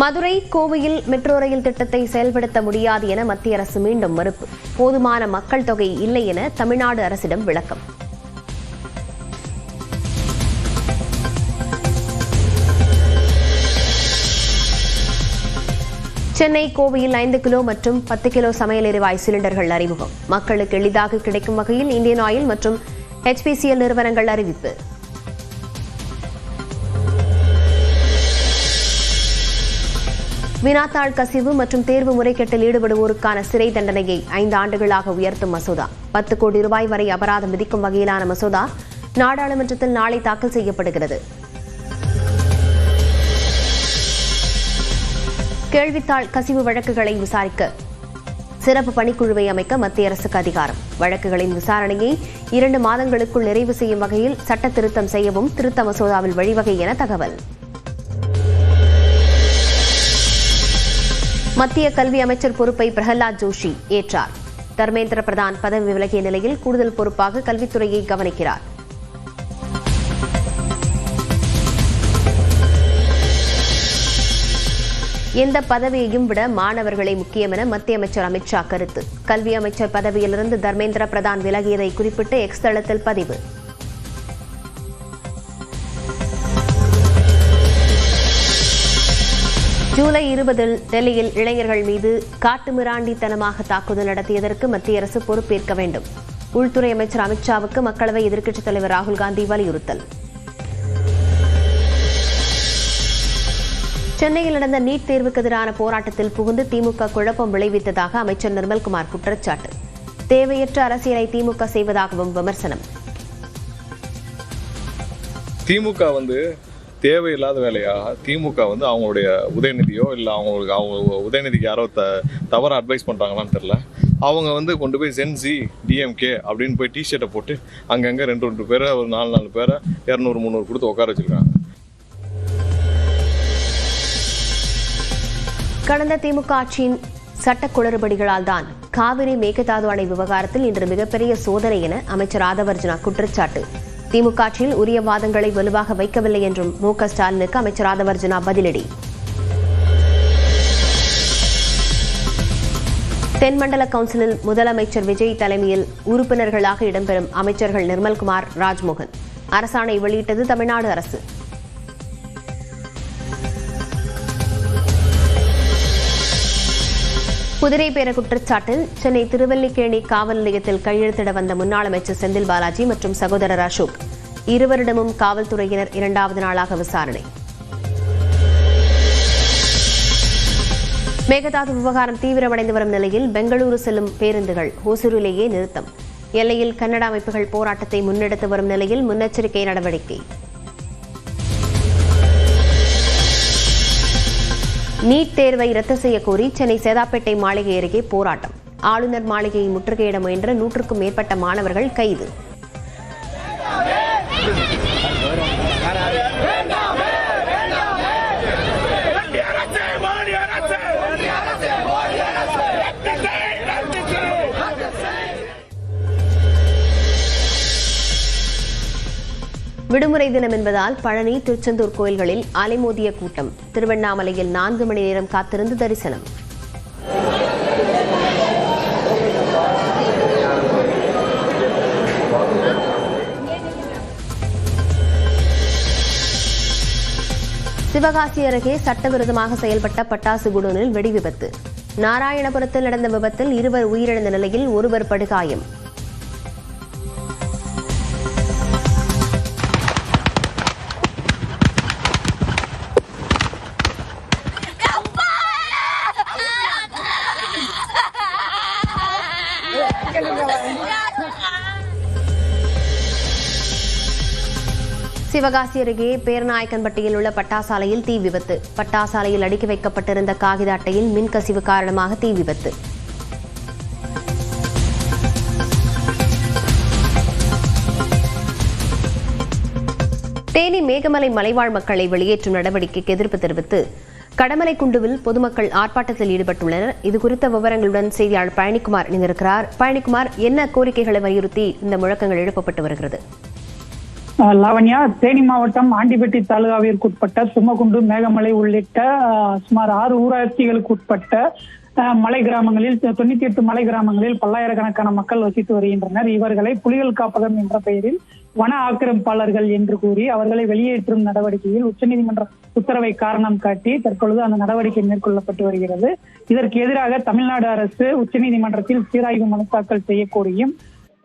மதுரை கோவையில் metro rail திட்டத்தை செயல்படுத்த முடியாது என மத்திய அரசு மீண்டும் மறுப்பு. போதுமான மக்கள் தொகை இல்லை என தமிழ்நாடு அரசிடம் விளக்கம். சென்னை கோவையில் 5 கிலோ மற்றும் 10 கிலோ சமையல் எரிவாயு சிலிண்டர்கள் அறிமுகம். மக்களுக்கு எளிதாக கிடைக்கும் வகையில் இந்தியன் ஆயில் மற்றும் HPCL நிறுவனங்கள் அறிவிப்பு. வினாத்தாள் கசிவு மற்றும் தேர்வு முறைகேட்டில் ஈடுபடுவோருக்கான சிறை தண்டனையை 5 ஆண்டுகளாக உயர்த்தும் மசோதா. 10 கோடி ரூபாய் வரை அபராதம் விதிக்கும் வகையிலான மசோதா நாடாளுமன்றத்தில் நாளை தாக்கல் செய்யப்படுகிறது. கேள்வித்தாள் கசிவு வழக்குகளை விசாரிக்க சிறப்பு பணிக்குழுவை அமைக்க மத்திய அரசுக்கு அதிகாரம். வழக்குகளின் விசாரணையை 2 மாதங்களுக்குள் நிறைவு செய்யும் வகையில் சட்ட திருத்தம் செய்யவும் திருத்த மசோதாவில் வழிவகை என தகவல். மத்திய கல்வி அமைச்சர் பொறுப்பை பிரகலாத் ஜோஷி ஏற்றார். தர்மேந்திர பிரதான் பதவி விலகிய நிலையில் கூடுதல் பொறுப்பாக கல்வித்துறையை கவனிக்கிறார். எந்த பதவியையும் விட மாணவர்களை முக்கியம் என மத்திய அமைச்சர் அமித்ஷா கருத்து. கல்வி அமைச்சர் பதவியிலிருந்து தர்மேந்திர பிரதான் விலகியதை குறிப்பிட்டு எக்ஸ் தளத்தில் பதிவு. ஜூலை 20 டெல்லியில் இளைஞர்கள் மீது காட்டுமிராண்டித்தனமாக தாக்குதல் நடத்தியதற்கு மத்திய அரசு பொறுப்பேற்க வேண்டும். உள்துறை அமைச்சர் அமித்ஷாவுக்கு மக்களவை எதிர்க்கட்சித் தலைவர் ராகுல் காந்தி வலியுறுத்தல். சென்னையில் நடந்த நீட் தேர்வுக்கு எதிரான போராட்டத்தில் புகுந்து திமுக குழப்பம் விளைவித்ததாக அமைச்சர் நிர்மல்குமார் குற்றச்சாட்டு. தேவையற்ற அரசியலை திமுக செய்வதாகவும் விமர்சனம். திமுக தேவையில்லாத வேலையா? திமுக அவங்களுடைய உதயநிதியோ இல்லை அவங்க உதயநிதிக்கு யாரோ தவறாக அட்வைஸ் பண்ணுறாங்களான்னு தெரில. அவங்க கொண்டு போய் ஜென்சி டிஎம்கே அப்படின்னு போய் டிஷர்ட்டை போட்டு அங்கங்கே 2 பேரை ஒரு 4 பேரை 200-300 கொடுத்து உட்கார வச்சிருக்காங்க. கடந்த திமுக ஆட்சியின் சட்ட குளறுபடிகளால் தான் காவிரி மேகதாது அணை விவகாரத்தில் இன்று மிகப்பெரிய சோதனை என அமைச்சர் ஆதவர்ஜனா குற்றச்சாட்டு. திமுக ஆட்சியில் உரிய வாதங்களை வலுவாக வைக்கவில்லை என்றும் மு.க. ஸ்டாலினுக்கு அமைச்சர் ஆதவர்ஜனா பதிலடி. தென்மண்டல கவுன்சிலில் முதலமைச்சர் விஜய் தலைமையில் உறுப்பினர்களாக இடம்பெறும் அமைச்சர்கள் நிர்மல்குமார், ராஜ்மோகன். அரசாணை வெளியிட்டது தமிழ்நாடு அரசு. குதிரை பேர குற்றச்சாட்டில் சென்னை திருவல்லிக்கேணி காவல் நிலையத்தில் கையெழுத்திட வந்த முன்னாள் அமைச்சர் செந்தில் பாலாஜி மற்றும் சகோதரர் அசோக் இருவரிடமும் காவல்துறையினர் 2வது நாளாக விசாரணை. மேகதாது விவகாரம் தீவிரமடைந்து வரும் நிலையில் பெங்களூரு செல்லும் பேருந்துகள் ஹோசூரிலேயே நிறுத்தம். எல்லையில் கன்னட அமைப்புகள் போராட்டத்தை முன்னெடுத்து வரும் நிலையில் முன்னெச்சரிக்கை நடவடிக்கை. நீட் தேர்வை ரத்து செய்ய கோரி சென்னை சேதாப்பேட்டை மாளிகை அருகே போராட்டம். ஆளுநர் மாளிகையை முற்றுகையிட முயன்ற 100க்கும் மேற்பட்ட மாணவர்கள் கைது. விடுமுறை தினம் என்பதால் பழனி, திருச்செந்தூர் கோயில்களில் அலைமோதிய கூட்டம். திருவண்ணாமலையில் 4 மணி நேரம் காத்திருந்து தரிசனம். சிவகாசி அருகே சட்டவிரோதமாக செயல்பட்ட பட்டாசு குடோனில் வெடி விபத்து. நாராயணபுரத்தில் நடந்த விபத்தில் 2 உயிரிழந்த நிலையில் 1 படுகாயம். சிவகாசி அருகே பேரநாயக்கன்பட்டியில் உள்ள பட்டாசாலையில் தீ விபத்து. பட்டாசாலையில் அடுக்கி வைக்கப்பட்டிருந்த காகித அட்டையில் மின்கசிவு காரணமாக தீ விபத்து. தேனி மேகமலை மலைவாழ் மக்களை வெளியேற்றும் நடவடிக்கைக்கு எதிர்ப்பு தெரிவித்து கடமலைக்குண்டுவில் பொதுமக்கள் ஆர்ப்பாட்டத்தில் ஈடுபட்டுள்ளனர். இதுகுறித்த விவரங்களுடன் செய்தியாளர் பழனிக்குமார் இணைந்திருக்கிறார். பழனிக்குமார், என்ன கோரிக்கைகளை வலியுறுத்தி இந்த முழக்கங்கள் எழுப்பப்பட்டு வருகிறது? லாவண்யா, தேனி மாவட்டம் ஆண்டிப்பட்டி தாலுகாவிற்குட்பட்ட தும்மகுண்டு, மேகமலை உள்ளிட்ட சுமார் 6 ஊராட்சிகளுக்கு உட்பட்ட மலை கிராமங்களில் 98 மலை கிராமங்களில் பல்லாயிரக்கணக்கான மக்கள் வசித்து வருகின்றனர். இவர்களை புலிகள் காப்பகம் என்ற பெயரில் வன ஆக்கிரமிப்பாளர்கள் என்று கூறி அவர்களை வெளியேற்றும் நடவடிக்கையில் உச்சநீதிமன்ற உத்தரவை காரணம் காட்டி தற்பொழுது அந்த நடவடிக்கை மேற்கொள்ளப்பட்டு வருகிறது. இதற்கு எதிராக தமிழ்நாடு அரசு உச்சநீதிமன்றத்தில் சீராய்வு மனு தாக்கல் செய்யக்கோரியும்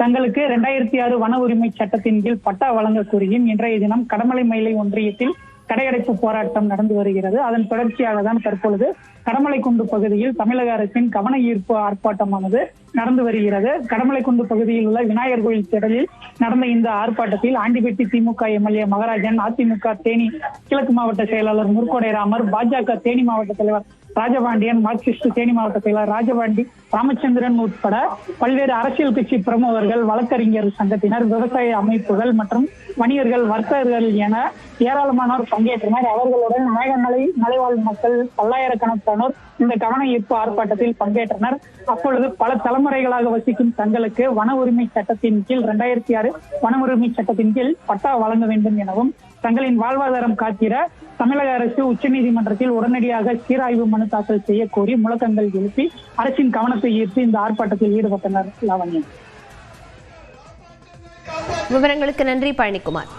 தங்களுக்கு 2006 வன உரிமை சட்டத்தின் கீழ் பட்டா வழங்க கோரியும் இன்றைய தினம் கடமலை மயிலை ஒன்றியத்தில் கடையடைப்பு போராட்டம் நடந்து வருகிறது. அதன் தொடர்ச்சியாக தான் தற்பொழுது கடமலைக்குண்டு பகுதியில் தமிழக அரசின் கவன ஈர்ப்பு ஆர்ப்பாட்டமானது நடந்து வருகிறது. கடமலைக்குண்டு பகுதியில் உள்ள விநாயகர் கோயில் திடலில் நடந்த இந்த ஆர்ப்பாட்டத்தில் ஆண்டிப்பட்டி திமுக எம்எல்ஏ மகராஜன், அதிமுக தேனி கிழக்கு மாவட்ட செயலாளர் முருகோடை ராமர், பாஜக தேனி மாவட்ட தலைவர் ராஜபாண்டியன், மார்க்சிஸ்ட் தேனி மாவட்ட செயலாளர் ராஜபாண்டி ராமச்சந்திரன் உட்பட பல்வேறு அரசியல் கட்சி பிரமுகர்கள், வழக்கறிஞர் சங்கத்தினர், விவசாய அமைப்புகள் மற்றும் வணிகர்கள், வர்த்தகர்கள் என ஏராளமானோர் பங்கேற்றனர். அவர்களுடன் மேகமலை மலைவாழ் மக்கள் பல்லாயிரக்கணக்கானோர் இந்த கவன ஈர்ப்பு ஆர்ப்பாட்டத்தில் பங்கேற்றனர். அப்பொழுது பல தலைமுறைகளாக வசிக்கும் தங்களுக்கு வன உரிமை சட்டத்தின் கீழ் 2006 வன உரிமை சட்டத்தின் கீழ் பட்டா வழங்க வேண்டும் எனவும் தங்களின் வாழ்வாதாரம் காத்திட தமிழக அரசு உச்சநீதிமன்றத்தில் உடனடியாக சீராய்வு மனு தாக்கல் செய்ய கோரி முழக்கங்கள் எழுப்பி அரசின் கவனத்தை ஈர்த்து இந்த ஆர்ப்பாட்டத்தில் ஈடுபட்டனர். லாவண்யா, விவரங்களுக்கு நன்றி பழனிக்குமார்.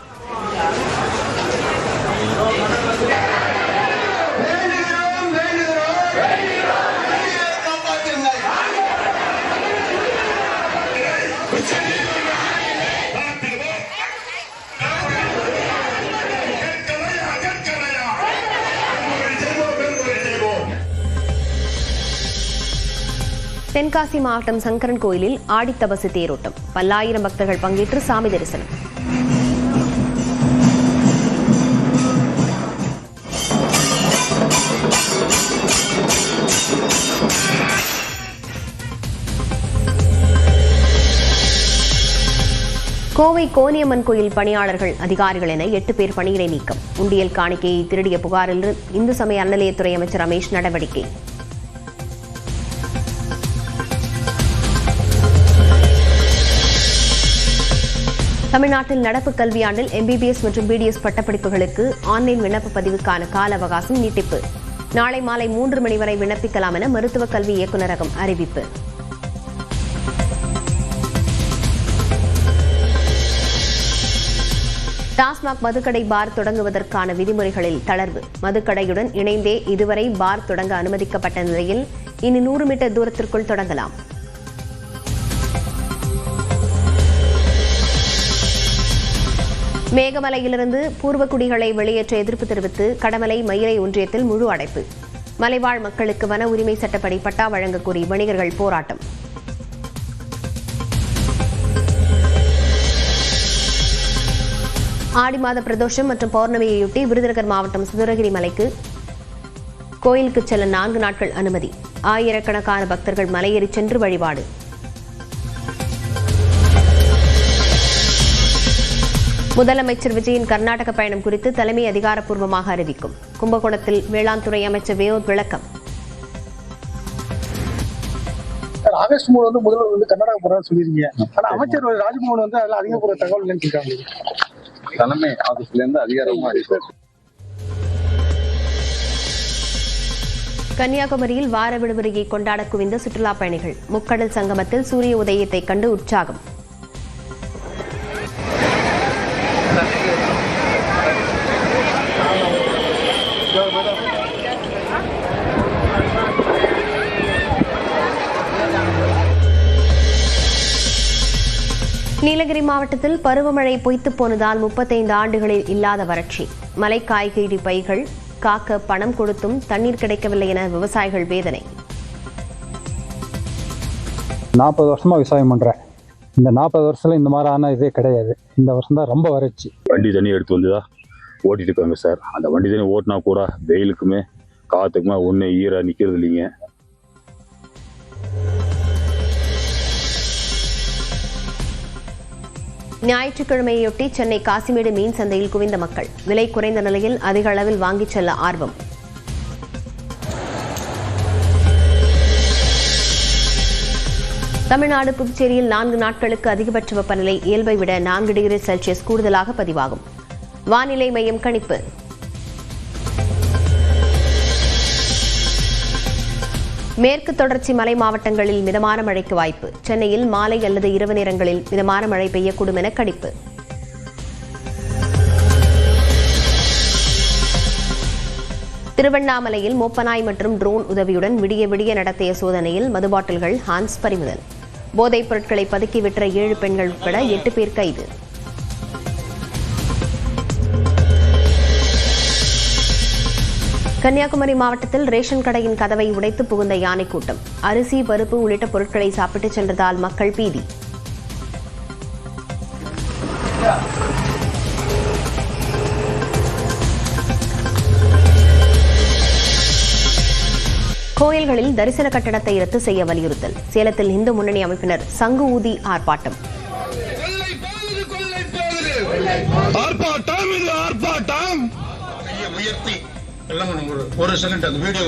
தென்காசி மாவட்டம் சங்கரன் கோயிலில் ஆடித்தபசு தேரோட்டம், பல்லாயிரம் பக்தர்கள் பங்கேற்று சாமி தரிசனம். கோவை கோனியம்மன் கோயில் பணியாளர்கள், அதிகாரிகள் என 8 பேர் பணியிடை நீக்கம். உண்டியல் காணிக்கையை திருடிய புகாரில் இந்து சமய அறநிலையத்துறை அமைச்சர் ரமேஷ் நடவடிக்கை. தமிழ்நாட்டில் நடப்பு கல்வியாண்டில் MBBS மற்றும் BDS பட்டப்படிப்புகளுக்கு ஆன்லைன் விண்ணப்ப பதிவுக்கான கால அவகாசம் நீட்டிப்பு. நாளை மாலை 3 மணி வரை விண்ணப்பிக்கலாம் என மருத்துவக் கல்வி இயக்குநரகம் அறிவிப்பு. டாஸ்மாக் மதுக்கடை பார் தொடங்குவதற்கான விதிமுறைகளில் தளர்வு. மதுக்கடையுடன் இணைந்தே இதுவரை பார் தொடங்க அனுமதிக்கப்பட்ட நிலையில் இனி 100 மீட்டர் தூரத்திற்குள் தொடங்கலாம். மேகமலையிலிருந்து பூர்வக்குடிகளை வெளியேற்ற எதிர்ப்பு தெரிவித்து கடமலை மயிலை ஒன்றியத்தில் முழு அடைப்பு. மலைவாழ் மக்களுக்கு வன உரிமை சட்டப்படி பட்டா வழங்க கோரி வணிகர்கள் போராட்டம். ஆடி மாத பிரதோஷம் மற்றும் பௌர்ணமியையொட்டி விருதுநகர் மாவட்டம் சுந்தரகிரி மலைக்கு கோயிலுக்கு செல்ல 4 நாட்கள் அனுமதி. ஆயிரக்கணக்கான பக்தர்கள் மலையேறி சென்று வழிபாடு. முதலமைச்சர் விஜயின் கர்நாடக பயணம் குறித்து தலைமை அதிகாரப்பூர்வமாக அறிவிக்கும். கும்பகோணத்தில் வேளாண் துறை அமைச்சர் வினோத் விளக்கம். ஆகஸ்ட் 3 முதல்வர் கர்நாடகா போறான்னு சொல்லிருக்கீங்க. ஆனா அமைச்சர் ராஜ்மோகன் அதுல அதிகப்பூர்வ தகவல் இல்லைன்னு சொல்லிருக்காங்க. தலைமை ஆபீஸ்ல இருந்து அதிகாரமா அறிவிப்பார். கன்னியாகுமரியில் வார விடுமுறையை கொண்டாட குவிந்த சுற்றுலா பயணிகள். முக்கடல் சங்கமத்தில் சூரிய உதயத்தை கண்டு உற்சாகம். நீலகிரி மாவட்டத்தில் பருவமழை பொய்த்து போனதால் 35 ஆண்டுகளில் இல்லாத வறட்சி. மலை காய்கறி பைகள் காக்க பணம் கொடுத்தும் தண்ணீர் கிடைக்கவில்லை என விவசாயிகள் வேதனை. 40 வருஷமா விவசாயம் பண்றேன். இந்த 40 வருஷத்துல இந்த மாதிரியான இதே கிடையாது. இந்த வருஷம் தான் ரொம்ப வறட்சி. வண்டி தண்ணி எடுத்து வந்துதான் ஓட்டிட்டு இருக்காங்க சார். அந்த வண்டி தண்ணி ஓட்டினா கூட வெயிலுக்குமே காத்துக்குமே ஒன்று ஈர நிற்கிறது இல்லைங்க. ஞாயிற்றுக்கிழமையொட்டி சென்னை காசிமேடு மீன் சந்தையில் குவிந்த மக்கள். விலை குறைந்த நிலையில் அதிக அளவில் வாங்கிச் செல்ல ஆர்வம். தமிழ்நாடு புதுச்சேரியில் 4 நாட்களுக்கு அதிகபட்ச வெப்பநிலை இயல்பை விட 4 டிகிரி செல்சியஸ் கூடுதலாக பதிவாகும். வானிலை மையம் கணிப்பு. மேற்கு தொடர்ச்சி மலை மாவட்டங்களில் மிதமான மழைக்கு வாய்ப்பு. சென்னையில் மாலை அல்லது இரவு நேரங்களில் மிதமான மழை பெய்யக்கூடும் என கணிப்பு. திருவண்ணாமலையில் மோப்பநாய் மற்றும் ட்ரோன் உதவியுடன் விடிய விடிய நடத்திய சோதனையில் மது பாட்டில்கள் ஹான்ஸ் பறிமுதல். போதைப் பொருட்களை பதுக்கி விற்ற 7 பெண்கள் உட்பட 8 பேர் கைது. கன்னியாகுமரி மாவட்டத்தில் ரேஷன் கடையின் கதவை உடைத்து புகுந்த யானை கூட்டம். அரிசி, பருப்பு உள்ளிட்ட பொருட்களை சாப்பிட்டுச் சென்றதால் மக்கள் பீதி. கோயில்களில் தரிசன கட்டணத்தை ரத்து செய்ய வலியுறுத்தல். சேலத்தில் இந்து முன்னணி அமைப்பினர் சங்கு ஊதி ஆர்ப்பாட்டம். ஒரு செகண்ட் அந்த வீடியோ